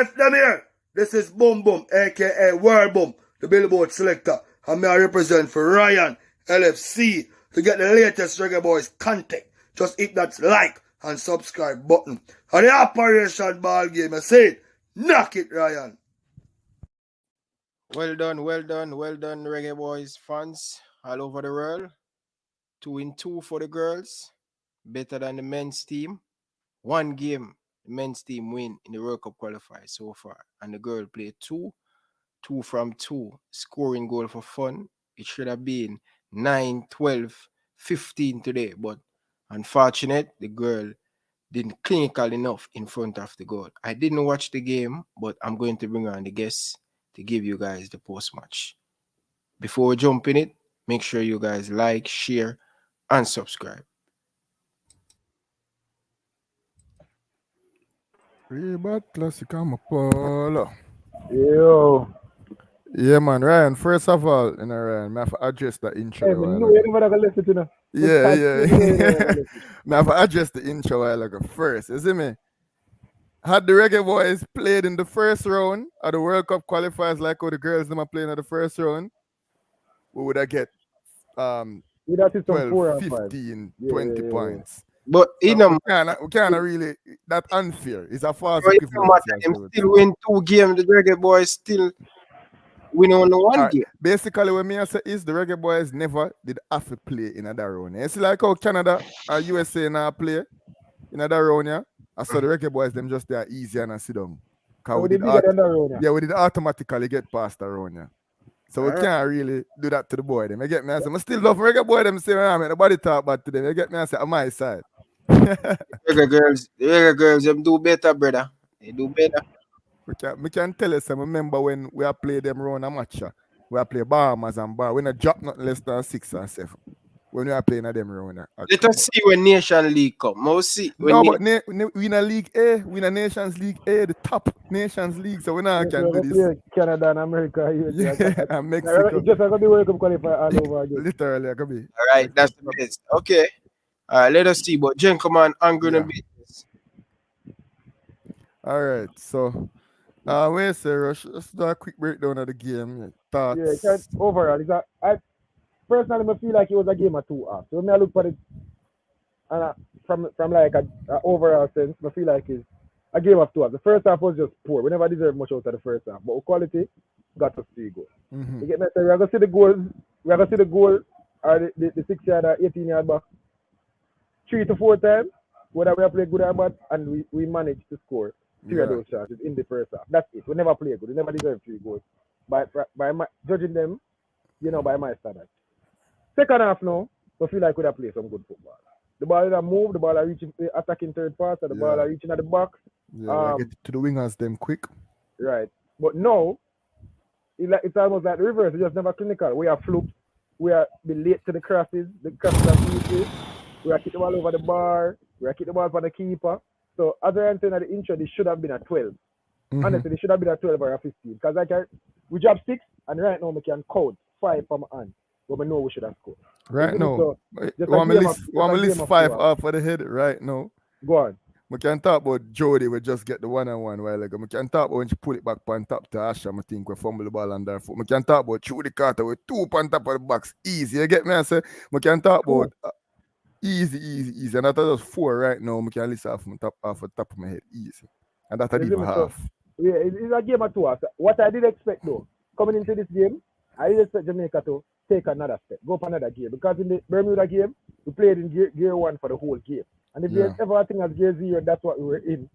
Yes, them here. This is Boom Boom, aka World Boom, the Billboard selector. And me I represent for Ryan LFC. To get the latest Reggae Boyz content, just hit that like and subscribe button. And the Operation Ball Game, I say it, knock it, Ryan. Well done, Reggae Boyz fans all over the world. 2-2 for the girls, better than the men's team. One game, the men's team win in the World Cup qualifier so far, and the girl played 2 from 2, scoring goal for fun. It should have been 9, 12, 15 today, but unfortunate, the girl didn't clinical enough in front of the goal. I didn't watch the game, but I'm going to bring on the guests to give you guys the post-match. Before we jump in it, make sure you guys like, share, and subscribe. Rebad Classic, I'm a polo. Yo. Yeah, man, Ryan, first of all, Ryan, I have to address the intro. Hey, man, you never gonna listen to Yeah. I have to address the intro a while ago first, you see me? Had the Reggae Boyz played in the first round of the World Cup qualifiers like how the girls them are playing in the first round, we would have get 12, 15, 20 points. But you know, we can't really, that's unfair. It's a false equivalence. Them still win 2 games, the Reggae Boyz still win only 1 game. Basically, what me say is the Reggae Boyz never did have to play in another round. It's like how Canada or USA now play in another round, yeah? I saw the Reggae Boyz, them just there easy and sit down. We did automatically get past the round, yeah. So we can't really do that to the boy. Them. You get me? I say, I still love Reggae Boy. Them say, man, nobody talk about to them. You get me? I say, on my side. Reggae girls, them do better, brother. They do better. We can tell us, I remember when we have played them round a match, we have played Bahamas and Bar. We not drop nothing less than 6 or 7. When we are playing at them round. Let us see when Nation League come. We'll see. No, but we in a League A, we in a Nations League A, the top Nations League, so we now can do this. Canada and America, USA, and Mexico. Just like the World Cup qualifier all over again. Literally, I could be. All right, that's the best. Okay. Let us see. But Jen, come on, angry and business. All right, so wait, Rush, let's do a quick breakdown of the game. Thoughts? Yeah, overall, personally, I feel like it was a game of 2 halves. So when I look at it from like an overall sense, I feel like it's a game of 2 halves. The first half was just poor. We never deserved much out of the first half. But quality got us 3 goals. You get me? So we're going to see the goals. We're going to see the goal or the 6-yard or 18-yard back 3 to 4 times. Whether we play good or bad, and we managed to score 3 of those shots in the first half. That's it. We never play good. We never deserved 3 goals. By judging them, by my standards. Second half now, I feel like we have played some good football. The ball is moved, the ball are reaching attacking third pass, the ball are reaching at the box. Yeah, get to the wingers them quick. Right. But now, it's almost like the reverse. It's just never clinical. We are fluked. We are late to the crosses. The crosses are easy. We are kick the ball over the bar. We are kick the ball for the keeper. So as I saying at the intro, they should have been at 12. Honestly, they should have been at 12 or 15. Because we dropped 6, and right now we can count 5 from my hand. But we know we should have scored. Right now, want me list 5 off for the head right now. Go on. We can talk about Jody, we just get the 1-on-1 while ago. We can talk about when she pull it back on top to Asha, I think we fumble the ball under foot. We can talk about Judy Carter with 2 on top of the box. Easy, you get me? I say, we can talk about easy. And that's just 4 right now. We can list off the top of my head. Easy. And that's even half. Yeah, it's a game of 2 halves. What I did expect though, coming into this game, I did expect Jamaica to take another step, go up another gear. Because in the Bermuda game, we played in gear 1 for the whole game. And if there's ever a thing as gear 0, that's what we were in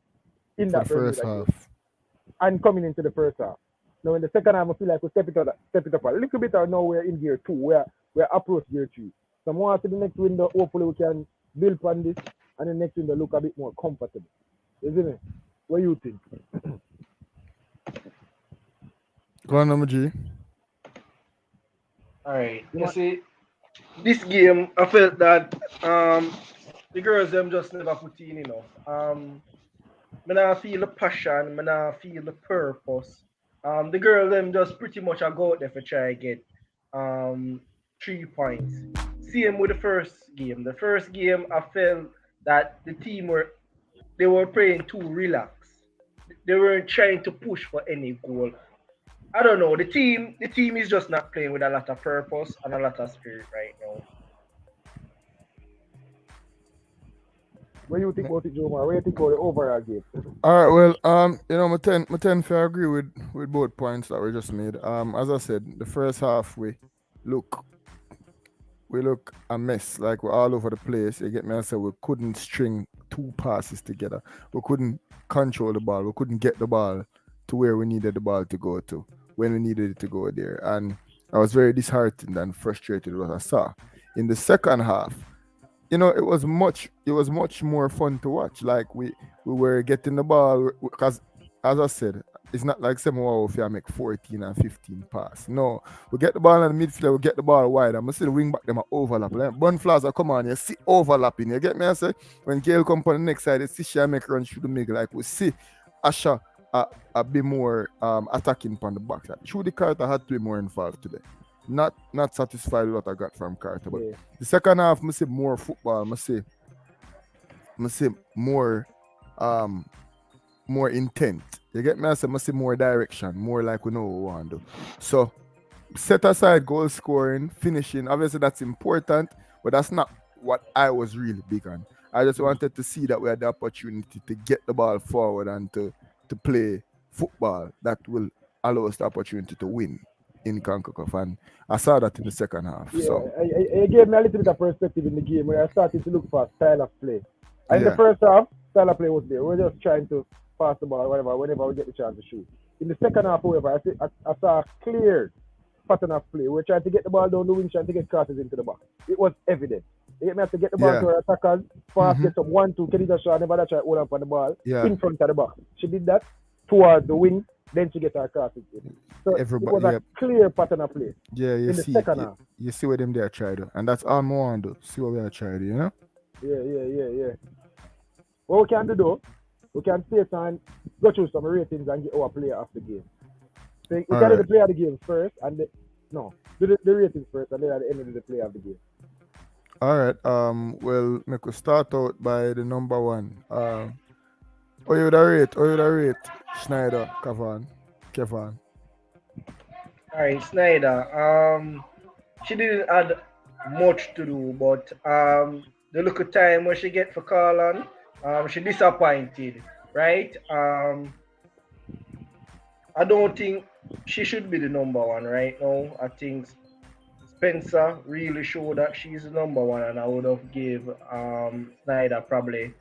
that first Bermuda half. game. And coming into the first half. Now in the second half, I feel like we step it up a little bit, and now we're in gear 2, we're approach gear 3. So more to the next window, hopefully we can build on this, and the next window look a bit more comfortable. Isn't it? What do you think? Go on, number G. Alright, you see, this game, I felt that the girls them just never put in enough. I not feel the passion, I not feel the purpose. The girls them just pretty much go out there for try to get 3 points. Same with the first game. The first game, I felt that the team were playing too relaxed. they weren't trying to push for any goal. I don't know. The team is just not playing with a lot of purpose and a lot of spirit right now. What do you think about it, Joe? What do you think about the overall game? All right, well, my ten fair agree with both points that we just made. As I said, the first half we look a mess. Like we're all over the place. You get me? I said we couldn't string two passes together. We couldn't control the ball. We couldn't get the ball to where we needed the ball to go to when we needed it to go there. And I was very disheartened and frustrated with what I saw. In the second half, it was much more fun to watch. Like we were getting the ball because, as I said, it's not like someone if you make 14 and 15 pass. No, we get the ball in the midfield, we get the ball wide, and we see the wing back them are overlap. Like Bun Flaza come on, you see overlapping. You get me? I say when Gail come on the next side, you see she make run through the middle. Like we see Asha a bit more attacking on the back side. Trudy Carter had to be more involved today. Not satisfied with what I got from Carter. But the second half, I see more football. I see more intent. You get me? I see more direction, more like we know what we want to do. So set aside goal scoring, finishing. Obviously that's important, but that's not what I was really big on. I just wanted to see that we had the opportunity to get the ball forward and to play football that will allow us the opportunity to win in CONCACAF, and I saw that in the second half. Yeah, So it gave me a little bit of perspective in the game where I started to look for style of play. And in the first half, style of play was there. We were just trying to pass the ball, whenever we get the chance to shoot. In the second half, however, I saw a clear pattern of play. We were trying to get the ball down the wing, trying to get crosses into the box. It was evident. You have to get the ball to our attackers, fast, get some 1-2, Kenny Shaw never try to hold up on the ball in front of the box. She did that towards the wing, then she get her crosses in. So it was a clear pattern of play. Yeah, you see the second half. You see what them there try to, and that's all more on do. See what we are trying to, Yeah. What we can do though, we can stay and go through some ratings and get our player of the game. So we can do the player of the game first, and do the ratings first, and then at the end of the player of the game. All right. Well, we could start out by the number one. How you would rate Schneider, Kevin. All right, Snyder. She didn't add much to do, but the look of time when she get for call on, she disappointed, right? I don't think she should be the number one right now. I think Spencer really showed that she's the number one, and I would have gave Snyder probably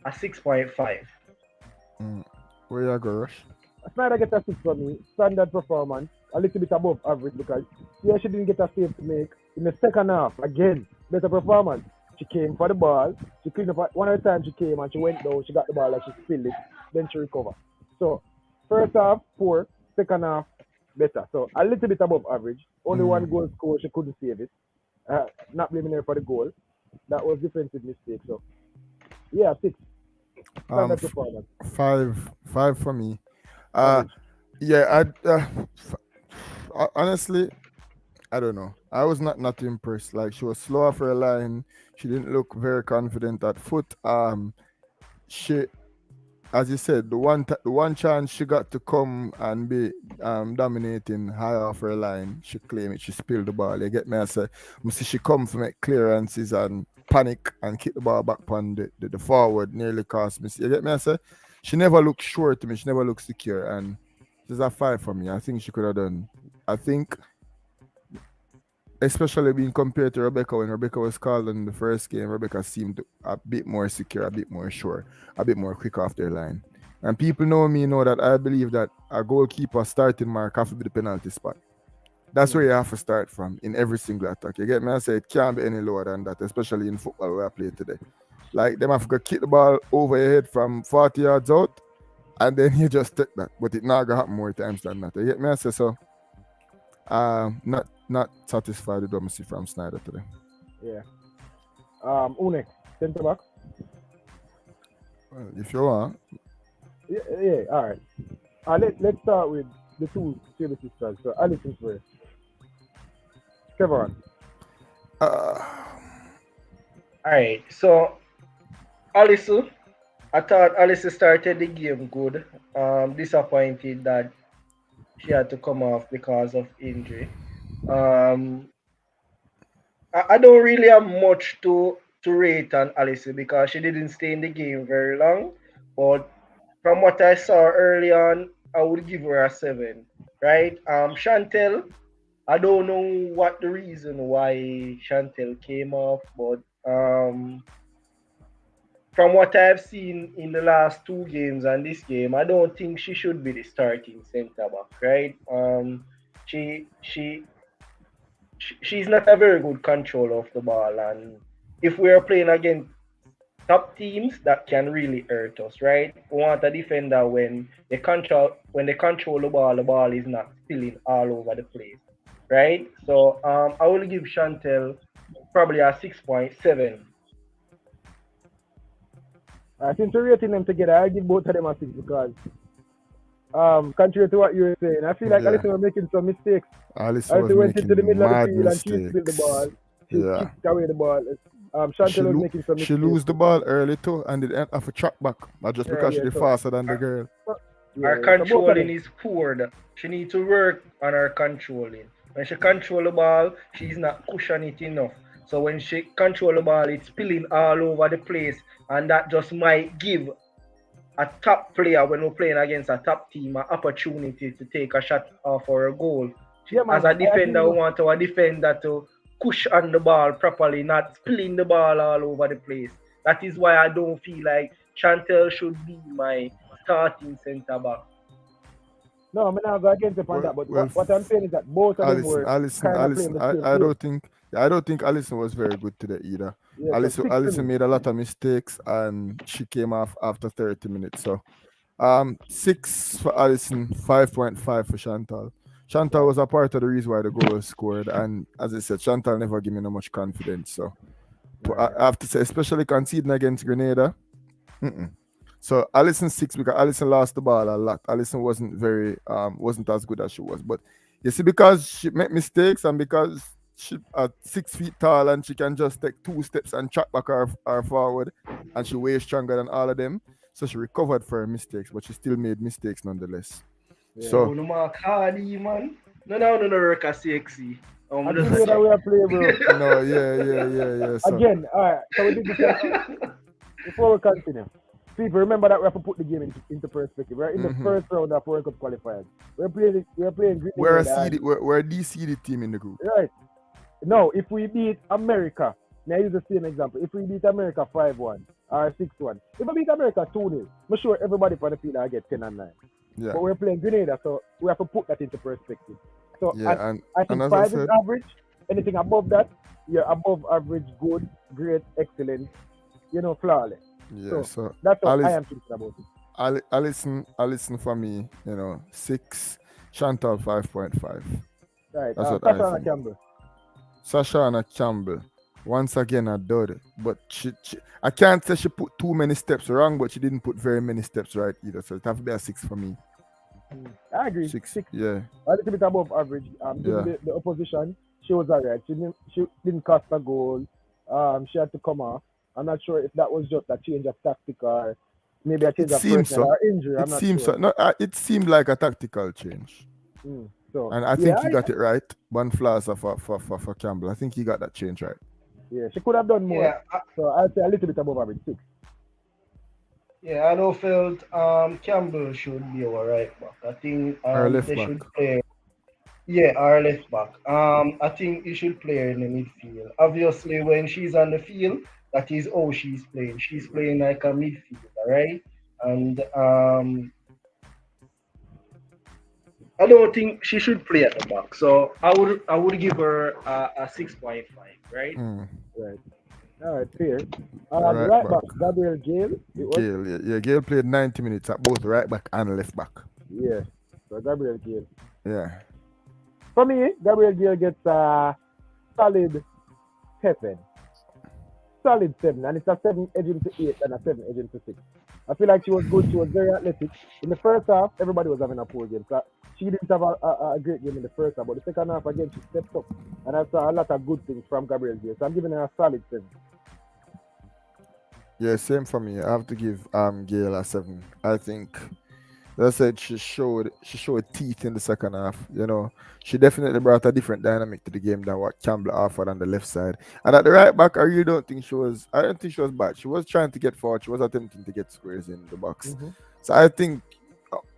a 6.5. Where you go, Rush? Snyder get a 6 for me. Standard performance, a little bit above average because she didn't get a save to make. In the second half, again, better performance. She came for the ball. She cleaned up one of the times she came and she went down. She got the ball and she spilled it. Then she recovered. So first half poor, second half better. So a little bit above average. Only one goal scored. She couldn't save it. Not blaming her for the goal. That was defensive mistake. So yeah, 6. Standard performance. 5 for me. Honestly, I don't know. I was not impressed. Like she was slow off her line. She didn't look very confident at foot. She, as you said, the one chance she got to come and be dominating high off her line, she claimed it. She spilled the ball. You get me? I say she come for make clearances and panic and kick the ball back on the forward, nearly cost me. You get me? I say she never looked sure to me. She never looked secure, and she's a 5 for me. I think she could have done. I think, especially being compared to Rebecca, when Rebecca was called in the first game, Rebecca seemed a bit more secure, a bit more sure, a bit more quick off their line. And people know that I believe that a goalkeeper starting mark have to be the penalty spot. That's where you have to start from in every single attack. You get me? I say it can't be any lower than that, especially in football where I play today. Like, them have to kick the ball over your head from 40 yards out, and then you just take that. But it not gonna happen more times than that. You get me? I say so. Not satisfied with what I see from Snyder today. Yeah. Une, center back. Well, if you want. Yeah. All right. Let's start with the two Taylor sisters. So Alison first. Kevin. All right. So Alison, I thought Alice started the game good. Disappointed that she had to come off because of injury. Um, I don't really have much to rate on Alice because she didn't stay in the game very long. But from what I saw early on, I would give her a 7. Right? Chantel, I don't know what the reason why Chantel came off, but from what I've seen in the last 2 games and this game, I don't think she should be the starting centre back, right? She she she's not a very good controller of the ball, and if we are playing against top teams, that can really hurt us, right? We want a defender when they control the ball is not spilling all over the place, right? So I will give Chantel probably a 6.7. Since we're rating them together, I give both of them a 6 because contrary to what you were saying, I feel like Yeah. Alison was making some mistakes. Alice was Alison went making into the middle of the mad field and she spilled the mistakes. ball. She Yeah. kicked away the ball. Chantel was making some She mistakes. lose the ball early too, and it end off a track back. But just Yeah, because yeah, she did so- faster than the girl. Her So both of controlling them. is poor. She needs to work on her controlling. When she control the ball, she's not pushing it enough. So when she control the ball, it's spilling all over the place, and that just might give a top player when we're playing against a top team an opportunity to take a shot off or a goal. Yeah, man, As a I agree defender, we with- want our defender to push on the ball properly, not spilling the ball all over the place. That is why I don't feel like Chantel should be my starting centre back. No, I'm not going against the on that, but Well, what I'm saying is that both of them were Alison, kind of playing the same I field. don't think Alison was very good today either. Yeah, so 6 to Alison me. made a lot of mistakes and she came off after 30 minutes. So 6 for Alison, 5.5 for Chantal. Chantal was a part of the reason why the goal was scored, and as I said, Chantal never gave me no much confidence. So I have to say, especially conceding against Grenada. So Alison 6 because Alison lost the ball a lot. Alison wasn't as good as she was. But you see, because she made mistakes and because she 6 feet tall and she can just take 2 steps and track back her forward, and she way stronger than all of them. So she recovered for her mistakes, but she still made mistakes nonetheless. Yeah. So No mark hardy, man. No, work as sexy. I Just think that we are playing, bro. no, yeah. So, Again, all right. So we did this before we continue. People remember that we have to put the game into perspective. We're in the first round of World Cup qualifiers. We're playing Grenada. we're a de-seeded team in the group. Right. No, if we beat America, now I use the same example. If we beat America 5-1 or 6-1, if we beat America 2-0, I'm sure everybody for the field will get 10 and 9. Yeah. But we're playing Grenada, so we have to put that into perspective. So Yeah, I think and as 5 I is said, average. Anything above that, you're above average, good, great, excellent, flawless. yeah. So That's what I Alice- am thinking about it. Alison for me, 6, Chantal 5.5. Right. That's what I Sasha think. Campbell. Sashana Campbell, once again a dud, but she I can't say she put too many steps wrong, but she didn't put very many steps right either. So it have to be a 6 for me. I agree. 6, 6. yeah. A little bit above average. Given the opposition, she was alright. She didn't cost a goal. She had to come off. I'm not sure if that was just a change of tactic or maybe a change It of seems personnel so. or injury. I'm It not seems sure. so. No, it seemed like a tactical change, So and I think he got it right. One flaws for Campbell. I think he got that change right. Yeah, she could have done more. Yeah, So I'd say a little bit above average, 6. I don't felt Campbell should be our right back. I think Our left they back. should play. Yeah, our left back. I think he should play her in the midfield. Obviously, when she's on the field, that is how she's playing. She's playing like a midfielder, right? And I don't think she should play at the back. So I would give her a 6.5, right? Right. All right, fair. Right Right back. back, Gabriel Gale. It was? Gale, yeah, Gale played 90 minutes at both right back and left back. Yeah. So Gabriel Gale. Yeah. For me, Gabriel Gale gets a solid 7. Solid 7. And it's a 7 edging to 8 and a 7 edging to 6. I feel like she was good. She was very athletic. In the first half, everybody was having a poor game. So she didn't have a great game in the first half. But the second half, again, she stepped up. And I saw a lot of good things from Gabriel Gale. So I'm giving her a solid 7. Yeah, same for me. I have to give Gail a 7. I think, as I said, she showed teeth in the second half. She definitely brought a different dynamic to the game than what Campbell offered on the left side. And at the right back, I really don't think she was. I don't think she was bad. She was trying to get forward. She was attempting to get squares in the box. Mm-hmm. So I think,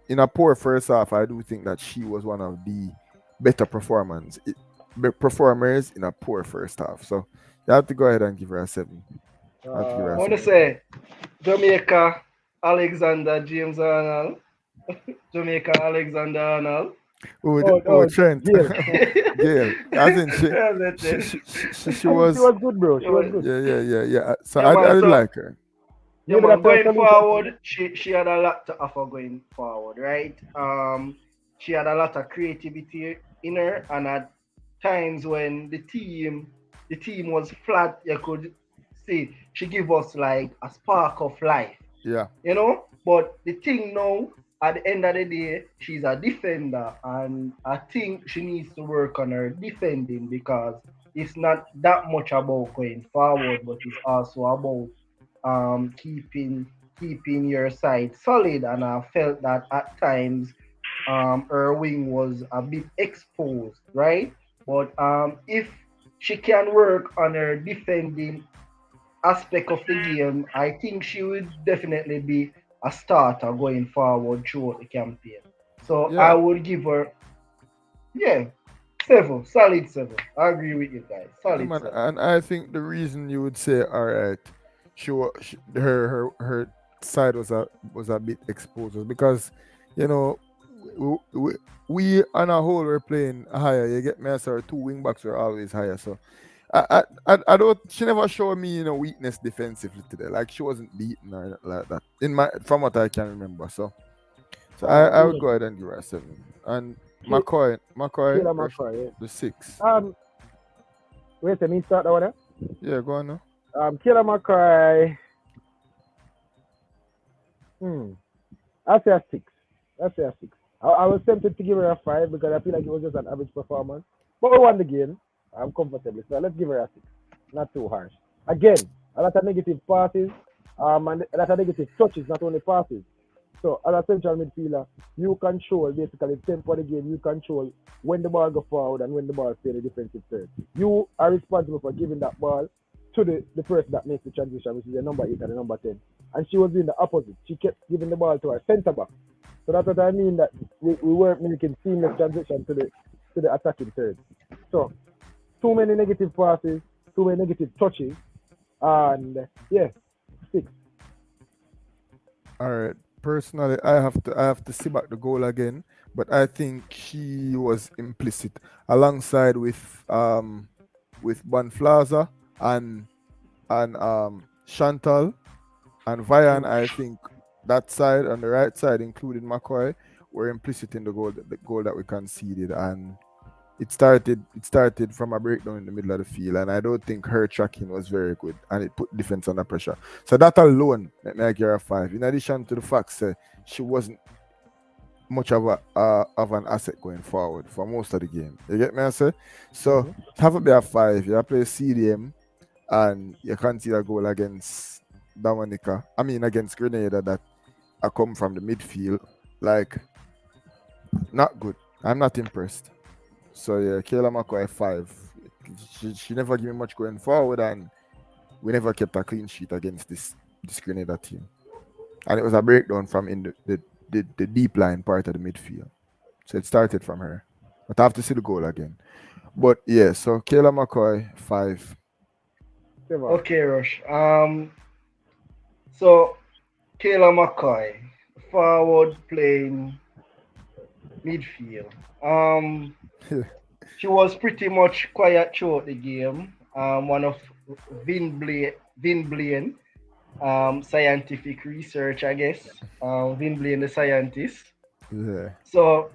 in a poor first half, I do think that she was one of the better performers in a poor first half. So you have to go ahead and give her a 7. I have to give her I a want to 7. say Jamaica Alexander James Arnold. Jamaica Alexander Arnold. Oh, Trent. Gail. Gail. I think she Yeah, that's she, it. she, she, she She was. was good, bro. She Yeah, was man. good. Yeah. So Yeah, I man. did So like her. yeah, Maybe man. that's a Going solution. forward, she had a lot to offer going forward, right? She had a lot of creativity in her, and at times when the team was flat, you could see she give us like a spark of life, Yeah. you know. But the thing now, at the end of the day, she's a defender, and I think she needs to work on her defending because it's not that much about going forward, but it's also about keeping your side solid. And I felt that at times her wing was a bit exposed, right? But if she can work on her defending aspect of the game, I think she would definitely be a starter going forward throughout the campaign. So I Yeah. would give her, yeah, 7, solid 7. I agree with you guys, Yeah, solid man. 7. And I think the reason you would say, all right, her side was a bit exposed was because, you know, we, we, we on a whole were playing higher. You get me? So our two wing backs were always higher. So I don't. She never showed me weakness defensively today. Like she wasn't beaten or anything like that. From what I can remember. So I would Yeah. go ahead and give her a 7. And Ki- McCoy, Killer McCoy, yeah. the 6. Wait, let me start that one. Yeah, go on now. Killer McCoy. I'll say a 6. I'll say a 6. I was tempted to give her a 5 because I feel like it was just an average performance. But we won the game. I'm comfortable. So let's give her a 6. Not too harsh. Again, a lot of negative passes, and a lot of negative touches, not only passes. So as a central midfielder, you control basically the tempo of the game. You control when the ball go forward and when the ball stay the defensive third. You are responsible for giving that ball to the person that makes the transition, which is the number 8 and the number 10. And she was doing the opposite. She kept giving the ball to her centre back. So that's what I mean, that we weren't making seamless transition to the attacking third. So too many negative passes, too many negative touches, and yeah, 6. All right. Personally, I have to see back the goal again, but I think she was implicit alongside with Bonflaza and Chantal and Ryan. I think that side on the right side, including McCoy, were implicit in the goal that we conceded, and it started from a breakdown in the middle of the field, and I don't think her tracking was very good, and it put defense under pressure. So that alone let me give her a 5. In addition to the fact that she wasn't much of an asset going forward for most of the game. You get me? I say so. Have a bit of 5. You play CDM, and you can't see a goal against Dominica. I mean against Grenada that I come from the midfield. Like, not good. I'm not impressed. So yeah, Kayla McCoy 5. She never gave me much going forward, and we never kept a clean sheet against this Grenada team. And it was a breakdown from in the deep line part of the midfield. So it started from her. But I have to see the goal again. But yeah, so Kayla McCoy 5. Okay, Rush. So Kayla McCoy, forward playing midfield. She was pretty much quiet throughout the game. One of Vin Blaine scientific research, I guess. Vin Blaine, the scientist. Yeah. So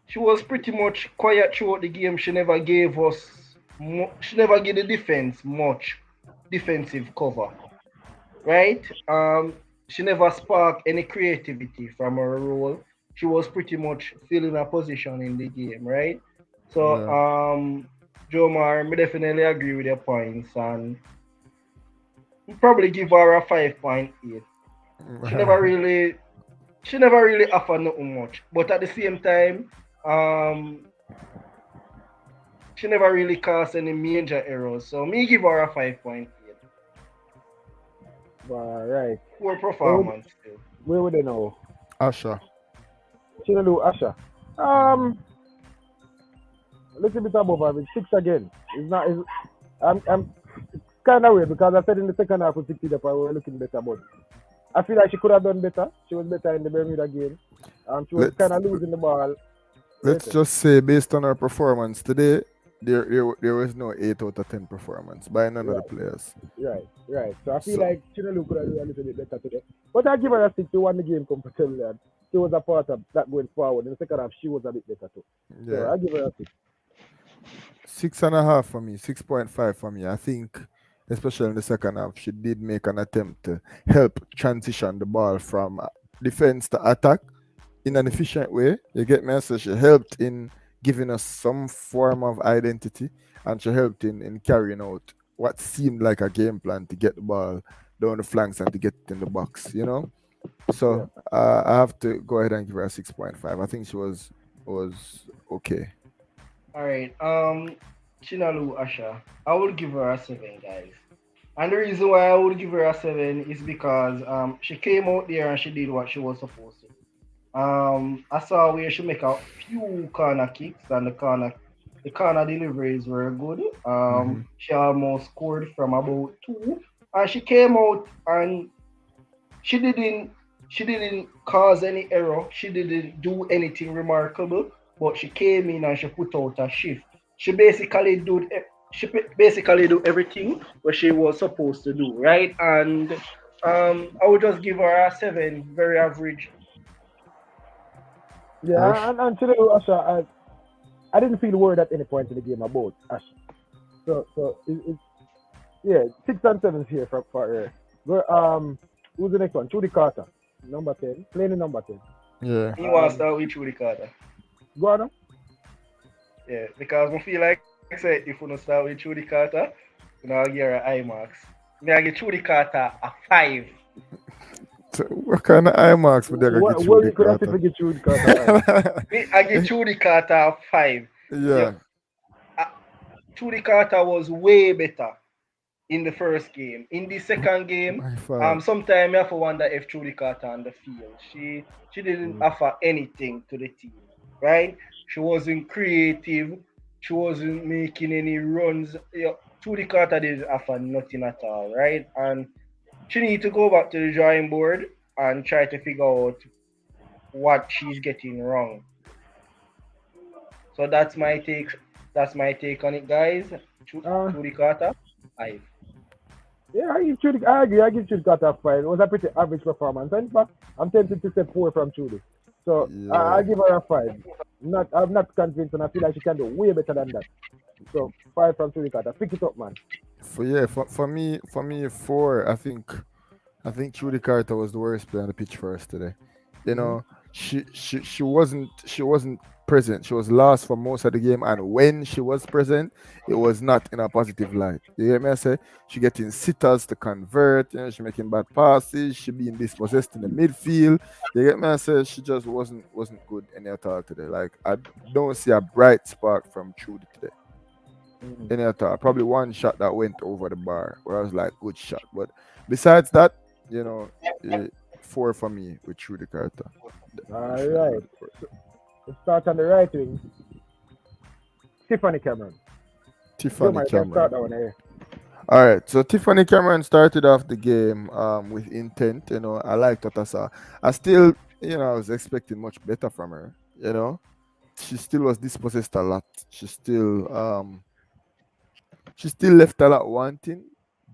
she was pretty much quiet throughout the game. She never gave the defense much defensive cover, right? She never sparked any creativity from her role. She was pretty much filling a position in the game, right? So, Yeah. Joe Mar, I definitely agree with your points, and probably give her a 5.8. She never really offer nothing much. But at the same time, she never really caused any major errors. So me give her a 5.8. Right. Poor performance still. Where would they know? Asha. Chinalu Asha. A little bit above average. 6 again. It's not. I'm it's kind of weird because I said in the second half with 60 that we were looking better, but I feel like she could have done better. She was better in the Bermuda game. She was kind of losing the ball. Let's just say, based on her performance today, there was no 8 out of 10 performance by none of the players. Right. So I feel like Chinalu could have done a little bit better today. But I give her a 6. She won the game comfortably. And she was a part of that going forward. In the second half, she was a bit better too. Yeah. So I give her a 6. 6.5 for me, 6.5 for me. I think, especially in the second half, she did make an attempt to help transition the ball from defense to attack in an efficient way. You get me? So she helped in giving us some form of identity, and she helped in carrying out what seemed like a game plan to get the ball down the flanks and to get it in the box, you know? So I have to go ahead and give her a 6.5. I think she was okay. All right. Chinalu Asha. I would give her a 7, guys. And the reason why I would give her a 7 is because she came out there and she did what she was supposed to. I saw where she make a few corner kicks and the corner deliveries were good. She almost scored from about 2, and she came out and she didn't cause any error. She didn't do anything remarkable, but she came in and she put out a shift. She basically do everything what she was supposed to do, right? And I would just give her a 7, very average. Yeah, and today, Asha, I didn't feel worried at any point in the game about Asha. So it's 6 and 7 here for her. Who's the next one? Trudy Carter, number 10, playing in number 10. Yeah. You want to start with Trudy Carter? Go on. Yeah, because I feel like I said if we don't start with Trudy Carter, I'll give her an IMAX. I give Trudy Carter a 5. So what kind of eye marks would they get Trudy Carter? I give Trudy Carter a 5. Yeah. Trudy Carter was way better in the first game. In the second game, sometimes I have to wonder if Trudy Carter on the field. She didn't offer anything to the team, right? She wasn't creative. She wasn't making any runs. Trudy Carter didn't offer nothing at all, right? And she need to go back to the drawing board and try to figure out what she's getting wrong. So that's my take. That's my take on it, guys. Trudy Carter, 5. Yeah, I agree. I give Trudy Carter a 5. It was a pretty average performance. In fact, I'm tempted to say 4 from Trudy. So I give her a 5. I'm not convinced, and I feel like she can do way better than that. So 5 from Trudy Carter. Pick it up, man. For me, 4. I think Trudy Carter was the worst player on the pitch for us today. You know, she wasn't present. She was lost for most of the game, and when she was present, it was not in a positive light. You hear me? I say she getting sitters to convert. You know, she making bad passes. She being dispossessed in the midfield. You get me? I say she just wasn't good any at all today. Like I don't see a bright spark from Trudy today. Any at all. Probably one shot that went over the bar where I was like, good shot. But besides that, you know, 4 for me with Trudy Carter. All right. Let's start on the right wing. Tiffany Cameron. Start that one here. All right. So Tiffany Cameron started off the game with intent. You know, I liked what I saw. I still, you know, I was expecting much better from her. You know, she still was dispossessed a lot. She still left a lot wanting.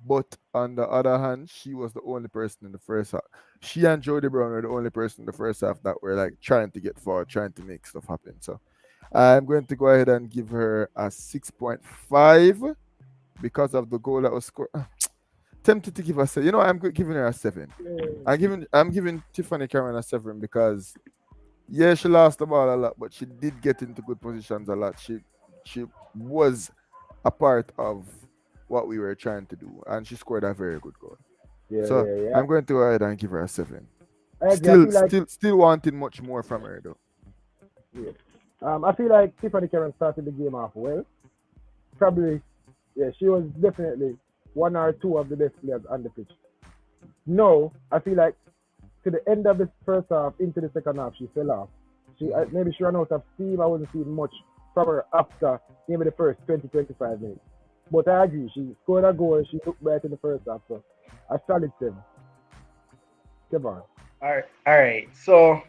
But on the other hand, she was the only person in the first half. She and Jody Brown were the only person in the first half that were like trying to get forward, trying to make stuff happen. So I'm going to go ahead and give her a 6.5 because of the goal that was scored. Tempted to give her 7. You know, I'm giving her a 7. I'm giving Tiffany Cameron a 7 because she lost the ball a lot, but she did get into good positions a lot. She was a part of what we were trying to do, and she scored a very good goal. Yeah, So yeah, yeah. I'm going to go ahead and give her a 7. I agree. I feel like Still wanting much more from her though. yeah. I feel like Tiffany Cameron started the game off well. Probably, yeah, she was definitely one or two of the best players on the pitch. No, I feel like to the end of the first half, into the second half, she fell off. Maybe she ran out of steam. I wasn't seeing much from her after maybe the first 20-25 minutes. But I agree, she scored a goal. She looked bright in the first half. So a solid 7. Come on. All right. So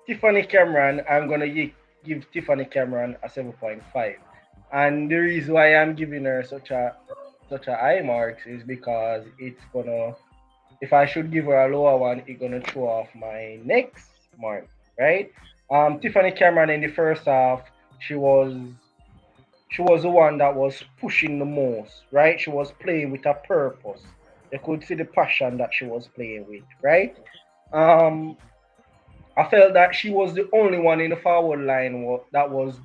Tiffany Cameron, I'm gonna give Tiffany Cameron a 7.5, and the reason why I'm giving her such a high marks is because it's gonna, if I should give her a lower one, it's gonna throw off my next mark, right? Tiffany Cameron in the first half, she was the one that was pushing the most, right? She was playing with a purpose. You could see the passion that she was playing with, right? I felt that she was the only one in the forward line that was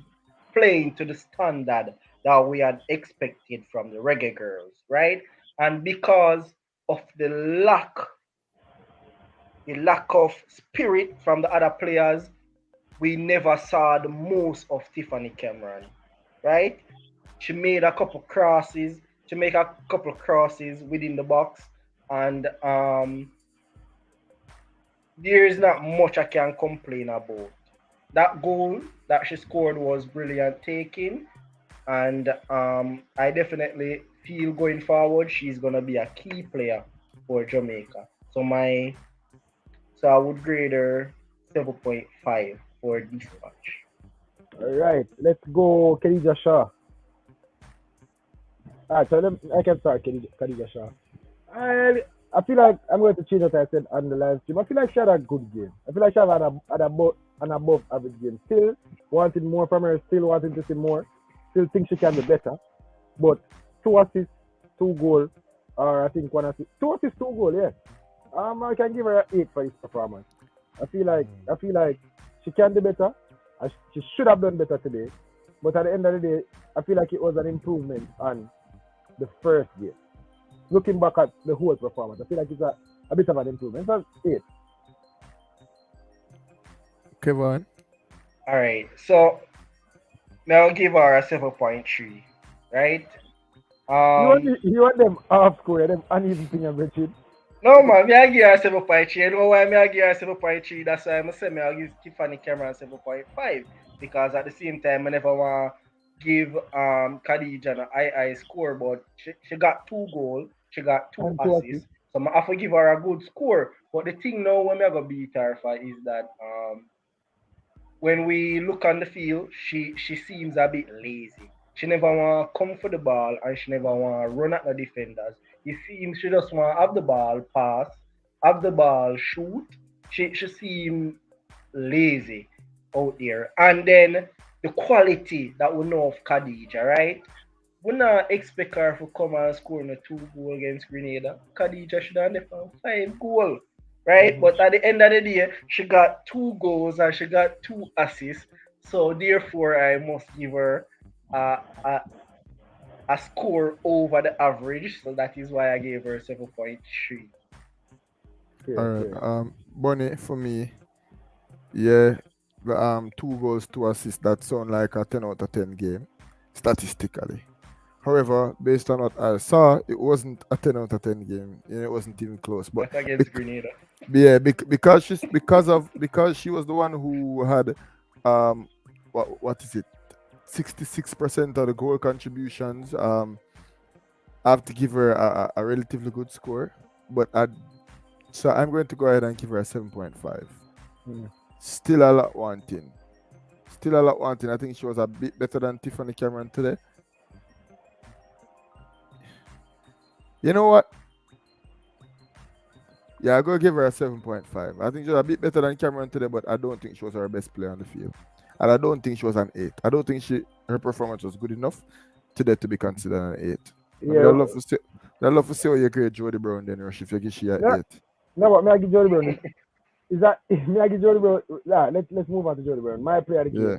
playing to the standard that we had expected from the Reggae girls, right? And because of the lack of spirit from the other players, we never saw the most of Tiffany Cameron, right? She made a couple crosses. She made a couple crosses within the box, and there is not much I can complain about. That goal that she scored was brilliant taking, and I definitely feel going forward she's gonna be a key player for Jamaica. So I would grade her 7.5 for this match. All right, let's go, Khadija Shaw. Alright, so I can start Khadija Shaw. I feel like I'm going to change what I said on the live stream. I feel like she had a good game. I feel like she had an above average game. Still wanting more from her, still wanting to see more. Still think she can be better. But 2 assists, 2 goals, or I think 1 assist. 2 assists, 2 goals, yeah. I can give her an 8 for this performance. I feel like she can do better. She should have done better today. But at the end of the day, I feel like it was an improvement on the first game. Looking back at the whole performance, I feel like it's a bit of an improvement. So 8. Kevin. All right, so now I'll give her a 7.3, right? You want them half score, them uneven thing and Richard. No man, me I give her a 7.3. You know why me I give her a 7.3? That's why I say me I'll give Tiffany Cameron 7.5, because at the same time I never want to give Khadija an high score, but she got 2 goals, she got 2 assists. So I have to give her a good score. But the thing now when I go beat her for is that when we look on the field, she seems a bit lazy. She never want to come for the ball, and she never want to run at the defenders. It seems she just want to have the ball pass, have the ball shoot. She seems lazy out there. And then the quality that we know of Khadija, right? We not expect her to come and score a 2 goal against Grenada. Khadija should have left 5 goals, right? Mm-hmm. But at the end of the day, she got 2 goals and she got 2 assists. So therefore, I must give her a score over the average. So that is why I gave her 7.3. All right, Bonnie, for me, yeah, 2 goals, 2 assists. That sound like a 10 out of 10 game statistically. However, based on what I saw, it wasn't a 10 out of 10 game. It wasn't even close. But against Grenada. Yeah, because she was the one who had what is it? 66% of the goal contributions. I have to give her a relatively good score, but so I'm going to go ahead and give her a 7.5. Still a lot wanting. I think she was a bit better than Tiffany Cameron today. You know what? Yeah, I'm going to give her a 7.5. I think she was a bit better than Cameron today, but I don't think she was our best player on the field. And I don't think she was an 8. I don't think her performance was good enough today to be considered an 8. Yeah. I'd love to see how you grade Jody Brown then, Rush, if you give she an 8. No, but may I give Jody Brown? Is that may I give Jody Brown? Yeah, let's move on to Jody Brown. My player of the game. Yeah.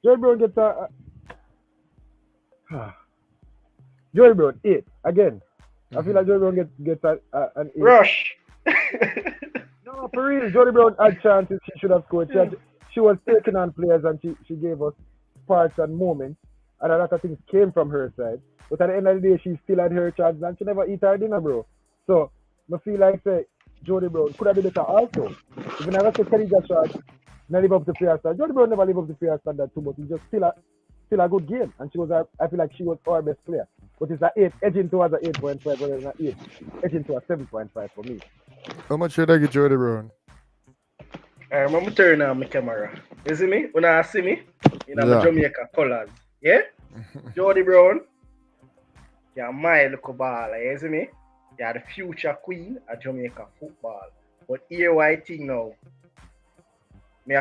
Jody Brown gets Jody Brown, 8. Again. I feel like Jody Brown gets an 8. Rush. No, for real, Jody Brown had chances she should have scored. She was taking on players and she gave us parts and moments. And a lot of things came from her side. But at the end of the day, she still had her chance and she never eat her dinner, bro. So, I feel like say, Jody Brown could have been better also. If you never say Kelly Joshua not live up to player standard, Jody Brown never live up to player standard too, but it's just still a good game. And I feel like she was our best player. But it's an 8, edging towards an 8.5, but it's an 8, edging to a 7.5 for me. How much should I get Jody Brown? I remember turning on my camera. You see me? When I see me, my Jamaica colors. Yeah? Jody Brown, you're my little baller. You see me? You're the future queen of Jamaica football. But here what I think now, me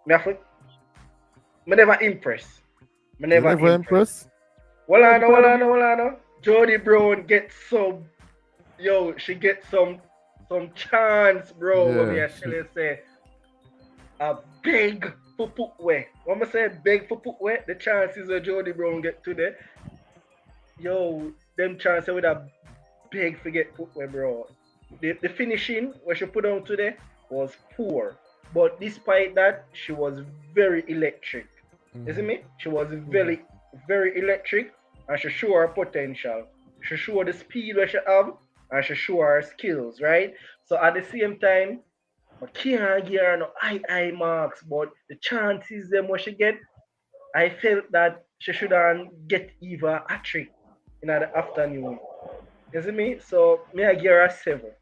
never impress. Me never impress. Hold on. Jody Brown gets some, she gets some chance, bro. Yeah, When me actually say a big footwear. When I say big footwear, the chances of Jody Brown get today, them chances with a big forget footwear, bro. The finishing what she put on today was poor, but despite that, she was very electric. You see me? She was very, very electric, and she showed her potential. She showed the speed that she have, and she showed her skills, right? So at the same time, I can't give her no high marks, but the chances them what she get, I felt that she should get even a trick in the afternoon. You see me? So me I give her a 7.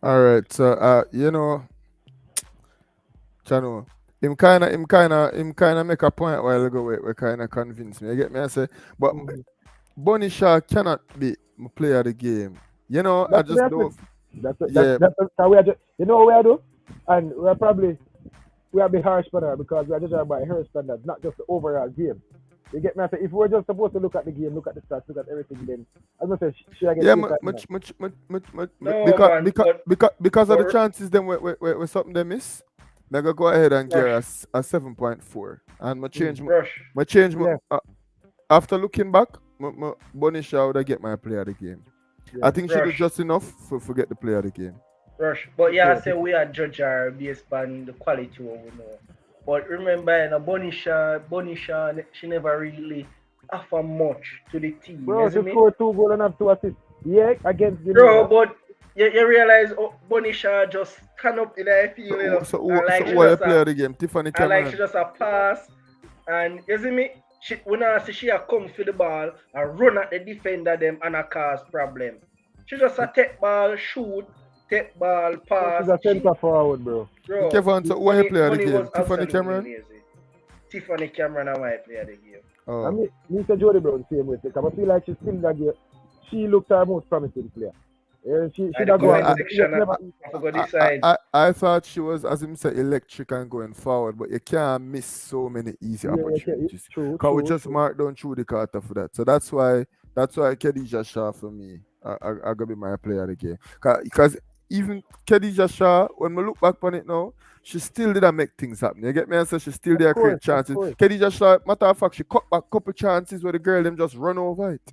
All right, so Chano, him kinda make a point a while ago where kinda convinced me. You get me? I say, but Bonnie Shaw cannot be my player of the game. I just don't. That's how we are. You know what we are do, and we are be harsh for her because we are judging by her standards, not just the overall game. You get me? I say, if we're just supposed to look at the game, look at the stats, look at everything, then as I say, she get because of the chances them where something they miss. I go ahead and give her a 7.4, and my change after looking back, my Bonnie Shaw would get my player of the game. I think she did just enough for get the player of the game. Rush. But I say we are judge her based on the quality what we know. But remember, Bonnie Shaw, she never really offer much to the team. Bro, she scored 2 goals and have 2 assists. Yeah, against the bro, but you realize Bonnie Shaw just stand up in the field. So why player of the game? Tiffany Cameron. Like she just a pass. And you see me? When I see she come for the ball and run at the defender them and a cause problem. She just a take ball, shoot, take ball, pass. She's a centre forward, bro. Kevin, so why player of the game? Tiffany Cameron? Amazing. Tiffany Cameron and why player of the game. I mean, Mr. Jody Brown same way. I feel like she's still that game. She looks our most promising player. I thought she was, as him said, electric and going forward, but you can't miss so many easy opportunities. Because we just marked down through the Carter for that. So that's why Khadija Shaw for me, I gotta be my player of the game. Because even Khadija Shaw, when we look back on it now, she still didn't make things happen. You get me? And so she still did create chances. Khadija Shaw, matter of fact, she cut back a couple chances where the girl them just run over it.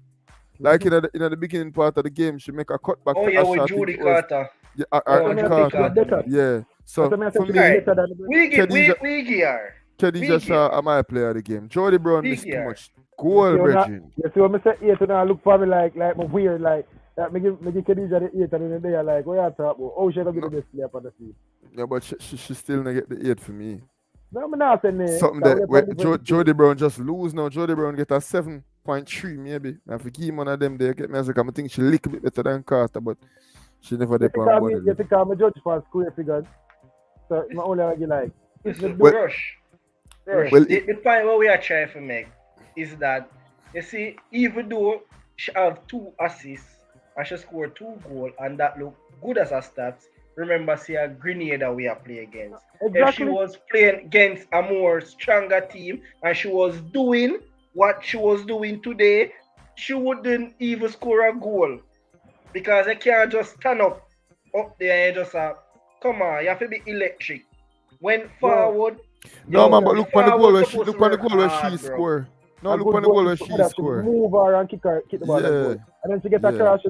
Like in the beginning part of the game, she make a cutback. Oh yeah, with Judy Carter. Yeah, Carter. Yeah. So for me, Khadija Shaw am my player of the game. Jody Brown missed too much goal, Bridging. You see what I say? 8 and I look for me like my weird like me give Khadija the 8 and then they are like, what you talking about? Oh, she gonna be the best player on the field. Yeah, but she still not get the 8 for me. No, I'm not saying that. Something that Jody Brown just lose now. Jody Brown get a 7.3 maybe. And for him one of them there get me as I think she lick a bit better than Carter, but she never did one. You think I'm a judge for square figures? So my only argue like Rush. Well, the point what we are trying to make is that you see, even though she have 2 assists and she scored 2 goals and that look good as her stats. Remember, see a Grenada we are playing against. Exactly. If she was playing against a more stronger team and she was doing what she was doing today, she wouldn't even score a goal. Because you can't just stand up there and just come on, you have to be electric. When forward. No man, but look on the goal where she scored. No, a look good on the goal goal where she she score. move her and kick the ball at the goal. Yeah. And then she get a Yeah. cross, she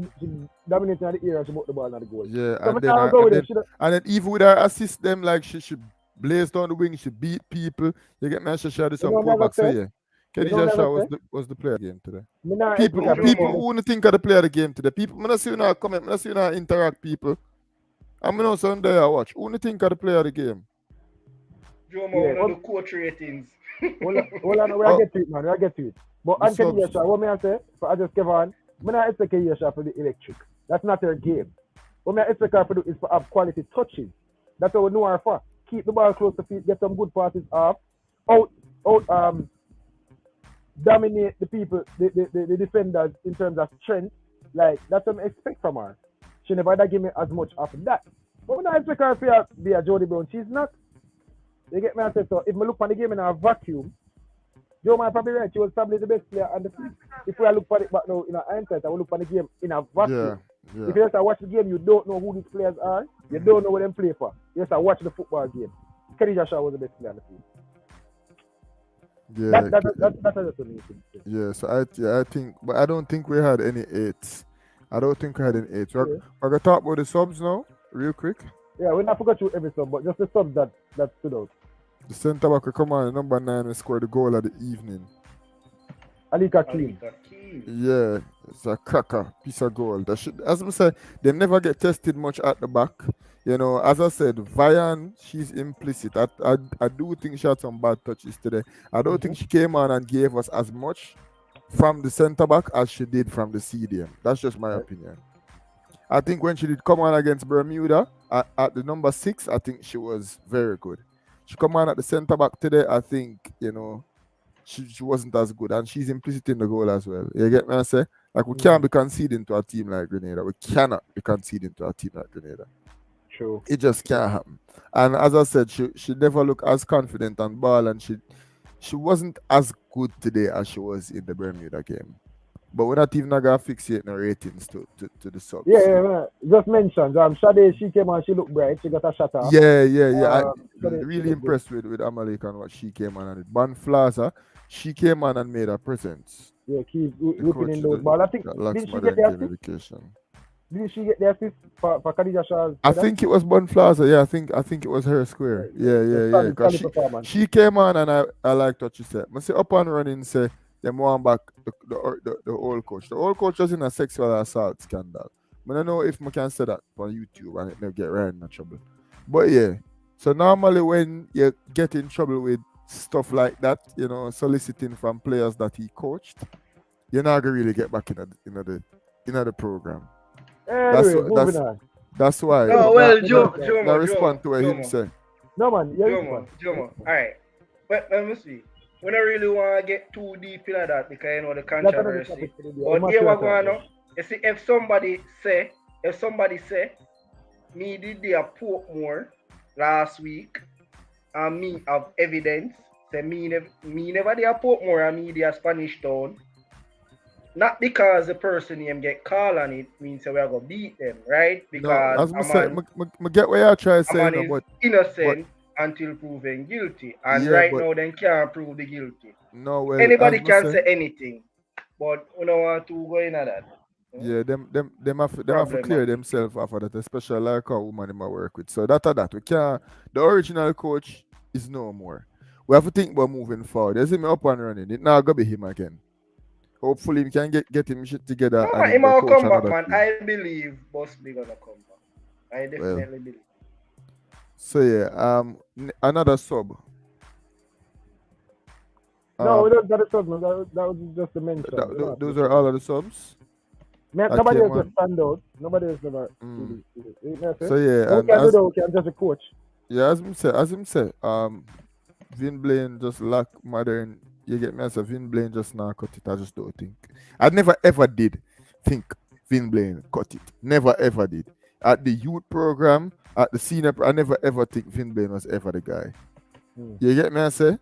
dominate in the air and she put the ball at the goal. Yeah, So and I then, go with and, it. then, and then even with her assist them, like she blazed down the wing, she beat people. You get me? She had some know what I'm pullback. So saying? yeah, You know what Khadija I'm Shah saying? was the player of the game today. Me nah People expect her people to who wouldn't think of the player of the game today. People, I not see you now comment, I not see you now interact people. I'm not Sunday I watch. Who wouldn't think of the player of the game? Jomo, Yeah, one of the coach ratings. Hold on, we get to it, man. We get to it. But The Anthony subs. Yesha, what may I say? For I just give on, me not expect Yesha for the electric. That's not her game. What may I expect her to do is to have quality touches. That's what we know her for. Keep the ball close to feet, get some good passes off, dominate the people, the defenders in terms of strength. Like, that's what I expect from her. She never give me as much of that. But when I expect her to be a Jody Brown, she's not. You get me? I say so. If I look on the game in a vacuum, Joe might probably right. She was probably the best player on the field. If we look for it back now in hindsight, I will look on the game in a vacuum. Yeah. If you just watch the game, you don't know who these players are. You don't know what them play for. You just watch the football game. Khadija Shah was the best player on the field. Yeah. That's just what you think. Yeah, so I think, but I don't think we had any eights. I don't think we had any eights. We're gonna talk about the subs now, real quick. Yeah, we're not forgot to every sub, but just the subs that stood out. The centre back will come on, number 9 and score the goal of the evening. Alika Keane. Yeah, it's a cracker, piece of goal. That should, as I said, they never get tested much at the back. You know, as I said, Ryan, she's implicit. I do think she had some bad touches today. I don't think she came on and gave us as much from the centre back as she did from the CDM. That's just my opinion. I think when she did come on against Bermuda at the number 6, I think she was very good. She come on at the centre back today, I think, you know, she wasn't as good, and she's implicit in the goal as well. You get me? I say, like, we can't be conceding to a team like Grenada. We cannot be conceding to a team like Grenada. True. It just can't happen. And as I said, she never looked as confident on ball, and she wasn't as good today as she was in the Bermuda game. But we're not even gonna fixate no ratings to the subs. Yeah. Just mentioned, Shade, she came on, she looked bright, she got a shot off. Yeah. I'm really impressed with Amalek and what she came on and it. Ban Plaza, she came on and made a presence. Yeah, keep whipping in those balls. I think, did she get the assist? Did she get the assist for Khadija Shah's? I think it was Bun Plaza. Yeah, I think it was her square. Yeah. Because she came on and I liked what she said. I say up and running, say them want back the old coach. The old coach was in a sexual assault scandal. I don't know if I can say that on YouTube and it never get Ryan in trouble. But yeah, so normally when you get in trouble with stuff like that, you know, soliciting from players that he coached, you're not gonna really get back in the program. Anyway, that's why. Oh well, Joe, respond to what him say. No man, Joe. Alright. But let me see. We don't really want to get too deep into that because you know the controversy. But here we go now. You see, if somebody say me did the Portmore last week and me have evidence, say me never did Portmore and me did Spanish Town. Not because the person name get called on it means that we are going to beat them, right? Because no, as I get what you're trying to say. Is innocent until proven guilty. And now they can't prove the guilty. No, well, anybody can say anything. But we don't want to go into that. Yeah, them have to clear themselves after that, especially like a woman I work with. So that we can't. The original coach is no more. We have to think about moving forward. There's him up and running. It now gonna be him again. Hopefully we can get him shit together. No, and he might come back, man. I believe Bosley gonna come back. I definitely believe. So yeah, another sub. No, we don't got a sub. That was just a mention. Those are all of the subs. Man, nobody else just stand out. Nobody else never. So yeah, we can just a coach. Yeah, as him say, Vin Blaine just lack modern. You get me? As a Vin Blaine just now cut it. I just don't think. I never ever did think Vin Blaine cut it. Never ever did. At the youth program, at the senior, I never ever think Vin Blaine was ever the guy. You get me? I say,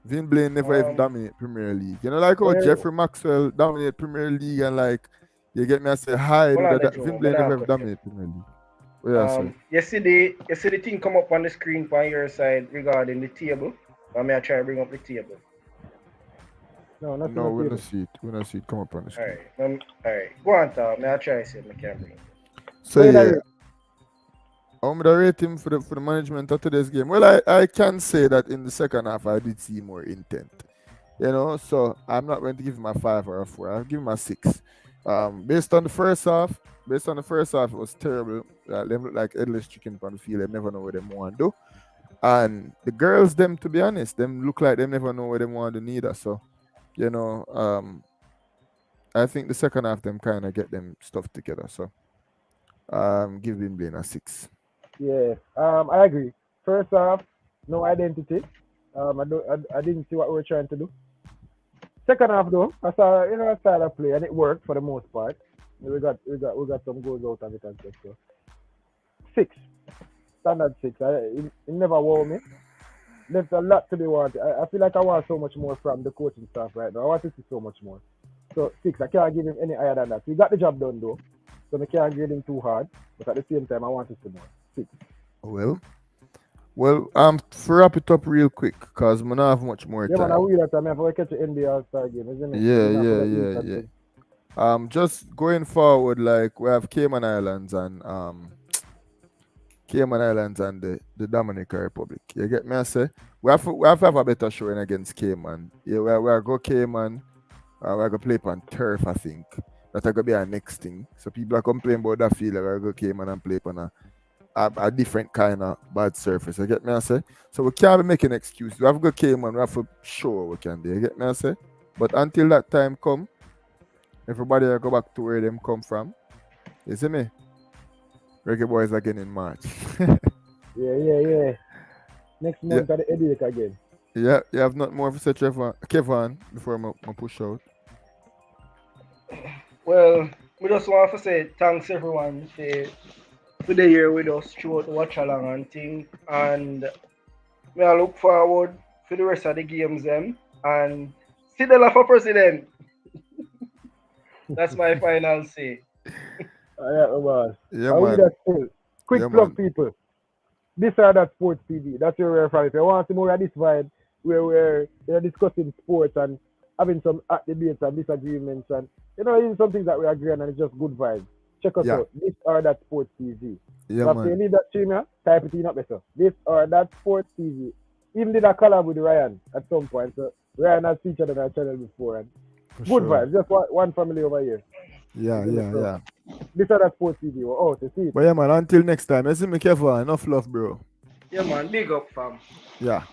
Vin Blaine never even dominate Premier League. You know, like how Jeffrey Maxwell dominate Premier League and like, you get me? I say, Vin Blaine never even dominate Premier League. You see the thing come up on the screen on your side regarding the table. I try to bring up the table. No, nothing No, on we table. don't see it. We don't see it come up on the screen. Alright. Go on, Tom. May I try see if I can bring it. So Wait, yeah, Larry. I'm gonna rate him for the management of today's game. Well, I can say that in the second half I did see more intent. You know, so I'm not going to give him a 5 or a 4. I'll give him a 6. Based on the first half, it was terrible. Them look like headless chicken on the field. They never know what they want to do. And the girls, them to be honest, them look like they never know what they want to do neither. So, you know, I think the second half them kind of get them stuff together. So, give him Blaine a 6. Yeah, I agree. First off, no identity. I didn't see what we were trying to do. Second half though, I saw a style of play and it worked for the most part. We got some goals out of it and stuff. So 6, standard 6. It never wore me. There's a lot to be wanted. I feel like I want so much more from the coaching staff right now. I want to see so much more. So 6, I can't give him any higher than that. He got the job done though, so I can't grade him too hard. But at the same time, I want to see more. 6. Well, to wrap it up real quick, cause I don't have much more Yeah, time. man, I will that time. I have to catch the NBA All-Star game, isn't it? Yeah. Just going forward, like we have Cayman Islands and the Dominican Republic. You get me? I say we have to have a better showing against Cayman. Yeah, we go Cayman. We're gonna play on turf, I think. That's gonna be our next thing. So people are complaining about that field. We're gonna go Cayman and play on a different kind of bad surface. You get me? I say. So we can't be making excuses. We have to go Cayman. We have to show what we can do. You get me? I say. But until that time come, everybody will go back to where them come from. You see me? Reggae Boyz again in March. Yeah. Next month at the headache again. Yeah, you have not more to say, Kevin, before I push out. Well, we just want to say thanks everyone for the year with us throughout the watch along and thing. And I look forward for the rest of the games then. And Sidela for president. That's my final say. Man. Yeah, I will man. that still. Quick Yeah, plug, man. people. This or that sports TV. That's where we're from. If you want to more of this vibe, where we're discussing sports and having some debates and disagreements and even some things that we agree on and it's just good vibes. Check us out. This or that sports TV. Yeah, So if man. you need that stream, type it in up better. This or that sports TV. Even did a collab with Ryan at some point. So Ryan has featured on our channel before and For good sure. vibes. Just one family over here. Yeah. This or that sports TV. Oh, to see it. But yeah, man, until next time, you see me, Kevin. Enough love, bro. Yeah, man. Big up, fam. Yeah.